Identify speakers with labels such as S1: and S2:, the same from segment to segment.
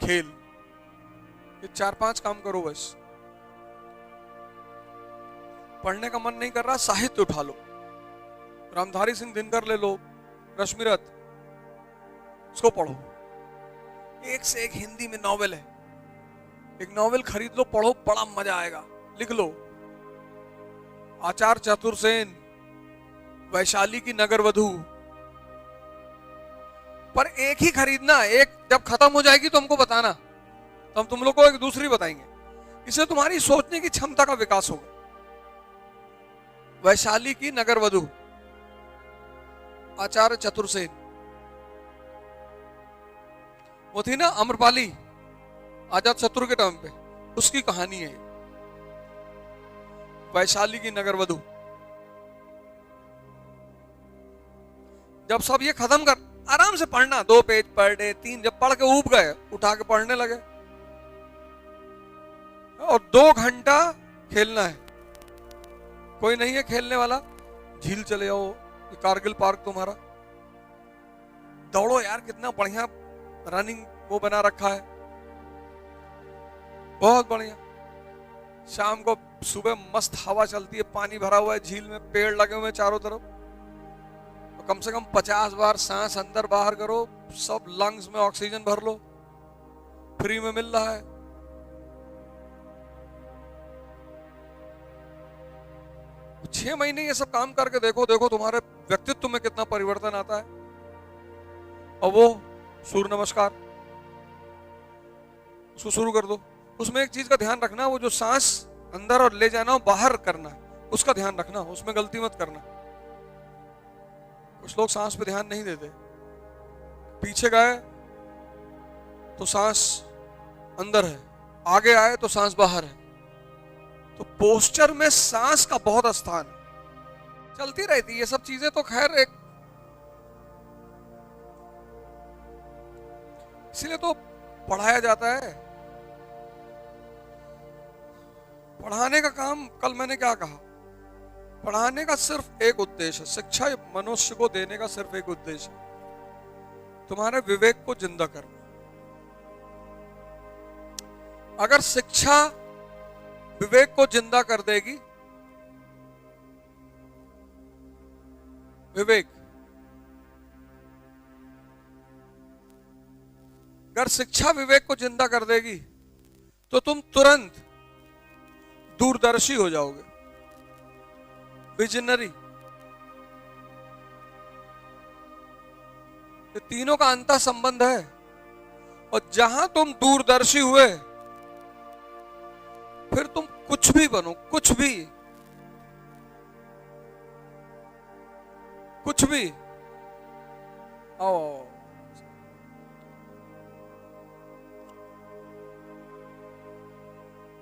S1: खेल, ये 4-5 काम करो बस। पढ़ने का मन नहीं कर रहा, साहित्य उठा लो, रामधारी सिंह दिनकर ले लो, रश्मिरथ, उसको पढ़ो। एक से एक हिंदी में नॉवेल है, एक नॉवेल खरीद लो, पढ़ो, बड़ा मजा आएगा। लिख लो आचार्य चतुर्सेन, वैशाली की नगरवधू, पर एक ही खरीदना, एक जब खत्म हो जाएगी तो हमको बताना, तो हम तुम लोग को एक दूसरी बताएंगे। इससे तुम्हारी सोचने की क्षमता का विकास होगा। वैशाली की नगरवधू, आचार्य चतुर्सेन, वो थी ना अम्रपाली, आजाद शत्रु के टाइम पे, उसकी कहानी है वैशाली की नगरवधू। जब सब ये खत्म कर, आराम से पढ़ना, 2 पेज पर डे, 3, जब पढ़ के ऊब गए, उठा के पढ़ने लगे, और 2 घंटा खेलना है। कोई नहीं है खेलने वाला, झील चले जाओ, कारगिल पार्क तुम्हारा, दौड़ो यार, कितना बढ़िया रनिंग वो बना रखा है, बहुत बढ़िया। शाम को सुबह मस्त हवा चलती है, पानी भरा हुआ है झील में, पेड़ लगे हुए हैं चारों तरफ, तो कम से कम 50 बार सांस अंदर बाहर करो, सब लंग्स में ऑक्सीजन भर लो, फ्री में मिल रहा है। तो 6 महीने ये सब काम करके देखो, देखो तुम्हारे व्यक्तित्व में कितना परिवर्तन आता है। और वो सूर्य नमस्कार, उसको शुरू कर दो। उसमें एक चीज का ध्यान रखना, वो जो सांस अंदर और ले जाना और बाहर करना, उसका ध्यान रखना, उसमें गलती मत करना। कुछ लोग सांस पे ध्यान नहीं देते, पीछे गए तो सांस अंदर है, आगे आए तो सांस बाहर है। तो पोस्चर में सांस का बहुत स्थान है। चलती रहती ये सब चीजें, तो खैर एक, इसीलिए तो पढ़ाया जाता है। पढ़ाने का काम, कल मैंने क्या कहा, पढ़ाने का सिर्फ एक उद्देश्य है, शिक्षा मनुष्य को देने का सिर्फ एक उद्देश्य है, तुम्हारे विवेक को जिंदा करना। अगर शिक्षा विवेक को जिंदा कर देगी, विवेक, अगर शिक्षा विवेक को जिंदा कर देगी तो तुम तुरंत दूरदर्शी हो जाओगे, विजनरी। ये तीनों का अंतः संबंध है, और जहां तुम दूरदर्शी हुए, फिर तुम कुछ भी बनो, कुछ भी, कुछ भी। आओ,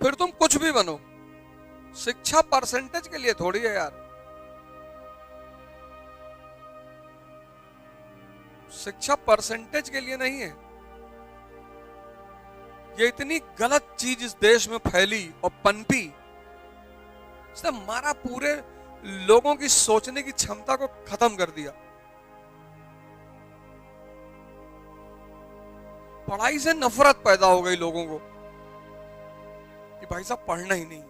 S1: फिर तुम कुछ भी बनो। शिक्षा परसेंटेज के लिए थोड़ी है यार, शिक्षा परसेंटेज के लिए नहीं है। ये इतनी गलत चीज इस देश में फैली और पनपी, इसने हमारा पूरे लोगों की सोचने की क्षमता को खत्म कर दिया। पढ़ाई से नफरत पैदा हो गई लोगों को कि भाई साहब पढ़ना ही नहीं।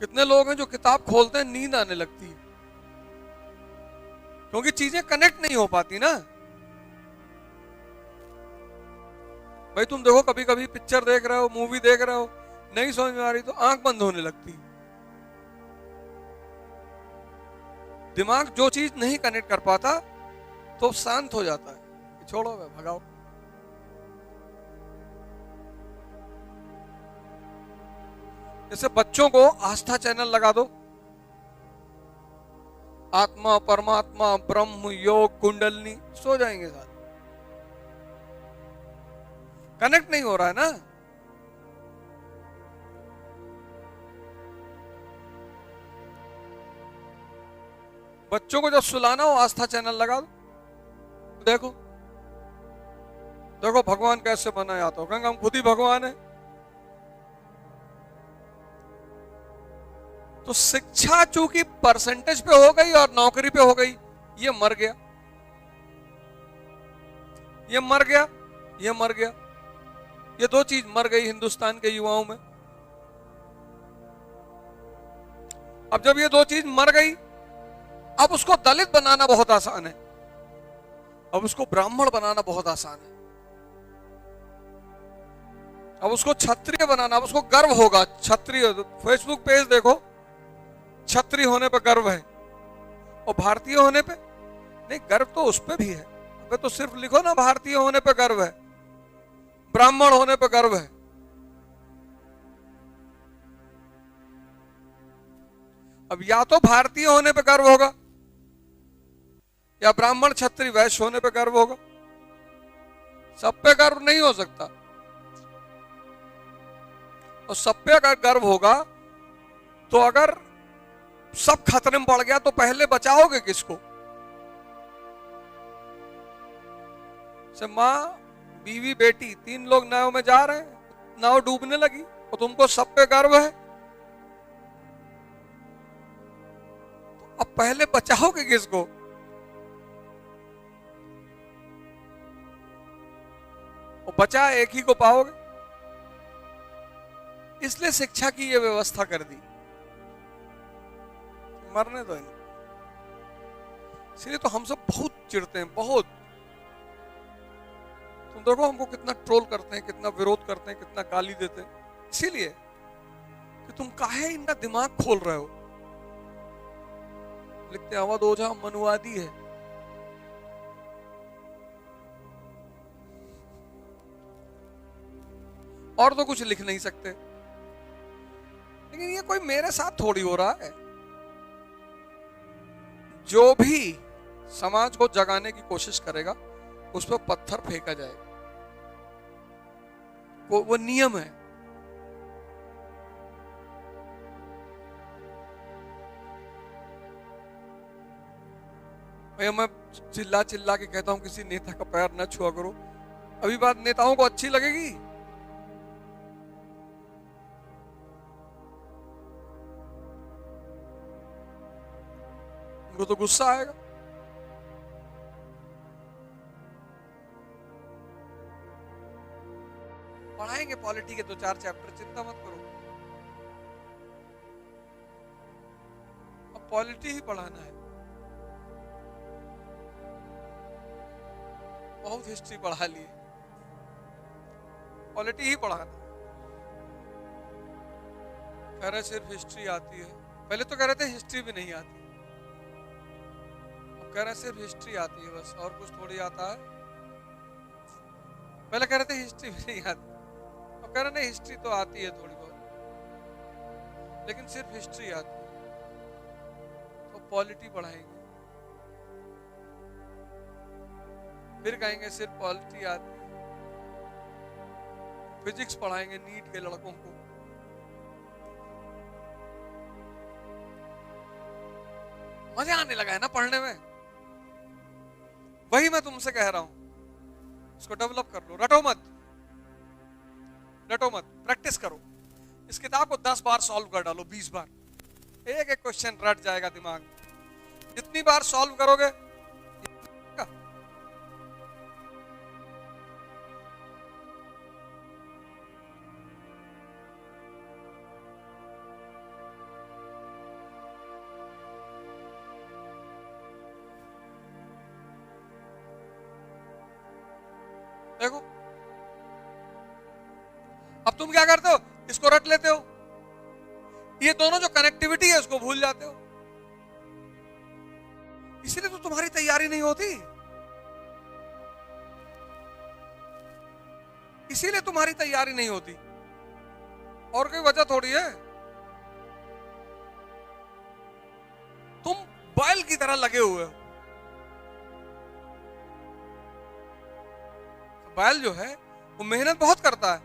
S1: कितने लोग हैं जो किताब खोलते हैं नींद आने लगती है, क्योंकि चीजें कनेक्ट नहीं हो पाती ना। भाई तुम देखो, कभी कभी पिक्चर देख रहे हो, मूवी देख रहे हो, नहीं समझ में आ रही तो आंख बंद होने लगती। दिमाग जो चीज नहीं कनेक्ट कर पाता तो शांत हो जाता है, छोड़ो भाई, भगाओ। जैसे बच्चों को आस्था चैनल लगा दो, आत्मा, परमात्मा, ब्रह्म, योग, कुंडलनी, सो जाएंगे साथ। कनेक्ट नहीं हो रहा है ना। बच्चों को जब सुलाना हो, आस्था चैनल लगा दो, देखो देखो भगवान कैसे बनाया आता हो, कहेंगे हम खुद ही भगवान है। तो शिक्षा चूंकि परसेंटेज पे हो गई और नौकरी पे हो गई, ये मर गया। ये मर गया, ये मर गया। ये दो चीज मर गई हिंदुस्तान के युवाओं में। अब जब ये दो चीज मर गई, अब उसको दलित बनाना बहुत आसान है, अब उसको ब्राह्मण बनाना बहुत आसान है, अब उसको क्षत्रिय बनाना, अब उसको गर्व होगा क्षत्रिय। फेसबुक पेज देखो, क्षत्रिय होने पे गर्व है, और भारतीय होने पे नहीं। गर्व तो उस पे भी है, अबे तो सिर्फ लिखो ना भारतीय होने पे गर्व है, ब्राह्मण होने पे गर्व है। अब या तो भारतीय होने पे गर्व होगा, या ब्राह्मण क्षत्रिय वैश्य होने पे गर्व होगा। सब पे गर्व नहीं हो सकता। और सब पे अगर गर्व होगा तो अगर सब खतरे में पड़ गया तो पहले बचाओगे किसको? से माँ, बीवी, बेटी, तीन लोग नाव में जा रहे हैं, नाव डूबने लगी और तुमको सब पे गर्व है, तो अब पहले बचाओगे किसको? और बचा एक ही को पाओगे। इसलिए शिक्षा की ये व्यवस्था कर दी, मरने दो इन्हें। इसलिए तो हम सब बहुत चिढ़ते हैं, बहुत। तुम देखो हमको कितना ट्रोल करते हैं, कितना विरोध करते हैं, कितना गाली देते हैं, इसीलिए कि तुम काहे इनका दिमाग खोल रहे हो। लिखते हैं अवध ओझा मनुवादी है। और तो कुछ लिख नहीं सकते, लेकिन ये कोई मेरे साथ थोड़ी हो रहा है। जो भी समाज को जगाने की कोशिश करेगा उस पर पत्थर फेंका जाएगा, वो नियम है। भैया मैं चिल्ला चिल्ला के कहता हूं किसी नेता का पैर न छुआ करो, अभी बात नेताओं को अच्छी लगेगी? उनको तो गुस्सा आएगा। पढ़ाएंगे पॉलिटी के 2-4 चैप्टर, चिंता मत करो। अब पॉलिटी ही पढ़ाना है। बहुत हिस्ट्री पढ़ा लिए, पॉलिटी ही पढ़ाना। कह रहे सिर्फ हिस्ट्री आती है, पहले तो कह रहे थे हिस्ट्री भी नहीं आती, अब कह रहे सिर्फ हिस्ट्री आती है बस, और कुछ थोड़ी आता है। पहले कह रहे थे हिस्ट्री भी नहीं आती, अब कह रहे नहीं हिस्ट्री तो आती है थोड़ी बहुत, लेकिन सिर्फ हिस्ट्री आती है। तो पॉलिटी पढ़ाएंगे, फिर कहेंगे सिर्फ पॉलिटी आती है। फिजिक्स पढ़ाएंगे नीट के लड़कों को, मजा आने लगा है ना पढ़ने में। वही मैं तुमसे कह रहा हूं, इसको डेवलप कर लो, रटो मत, रटो मत, प्रैक्टिस करो। इस किताब को 10 बार सॉल्व कर डालो, 20 बार, एक एक क्वेश्चन रट जाएगा दिमाग। जितनी बार सॉल्व करोगे, देखो अब तुम क्या करते हो, इसको रट लेते हो, ये दोनों जो कनेक्टिविटी है उसको भूल जाते हो। इसलिए तो तुम्हारी तैयारी नहीं होती, इसीलिए तुम्हारी तैयारी नहीं होती, और कोई वजह थोड़ी है। तुम बैल की तरह लगे हुए हो। बैल जो है वो मेहनत बहुत करता है,